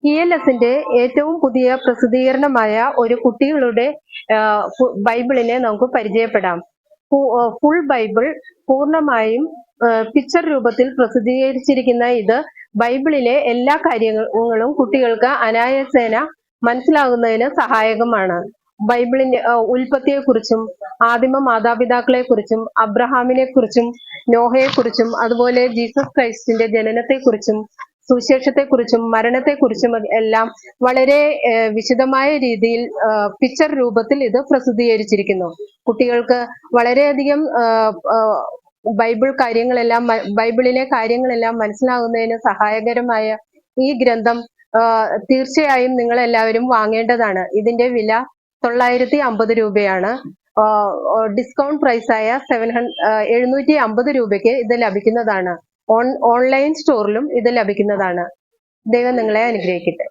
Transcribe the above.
ELSന്റെ ഏറ്റവും പുതിയ പ്രസിദ്ധീകരണമായ ഒരു കുട്ടികളുടെ ബൈബിളിനെ നമുക്ക് പരിചയപ്പെടാം. ഫുൾ ബൈബിൾ പൂർണ്ണമായും പിക്ചർ രൂപത്തിൽ പ്രസിദ്ധീകരിച്ചിരിക്കുന്ന ഇത് ബൈബിളിലെ എല്ലാ കാര്യങ്ങളും കുട്ടികൾക്ക് അനായാസേന മനസ്സിലാകുന്നതിന് സഹായകമാണ്. ബൈബിളിന്റെ ഉൽപ്പത്തിയെക്കുറിച്ചും ആദിമ മാതാപിതാക്കളെക്കുറിച്ചും അബ്രഹാമിനെക്കുറിച്ചും നോഹയെക്കുറിച്ചും അതുപോലെ ജീസസ് ക്രൈസ്റ്റിന്റെ ജനനത്തെക്കുറിച്ചും സുവിശേഷത്തെക്കുറിച്ചും മരണത്തെക്കുറിച്ചും എല്ലാം വളരെ വിശദമായ രീതിയിൽ പിക്ചർ രൂപത്തിൽ ഇത് പ്രസിദ്ധീകരിച്ചിരിക്കുന്നു. കുട്ടികൾക്ക് വളരെയധികം ബൈബിളിലെ കാര്യങ്ങളെല്ലാം മനസ്സിലാകുന്നതിന് സഹായകരമായ ഈ ഗ്രന്ഥം തീർച്ചയായും നിങ്ങൾ എല്ലാവരും വാങ്ങേണ്ടതാണ്. ഇതിന്റെ വില 950 രൂപയാണ്. ഡിസ്കൗണ്ട് പ്രൈസായ 750 രൂപയ്ക്ക് ഇത് ലഭിക്കുന്നതാണ്. ഓൺലൈൻ സ്റ്റോറിലും ഇത് ലഭിക്കുന്നതാണ്. ദൈവം നിങ്ങളെ അനുഗ്രഹിക്കട്ടെ.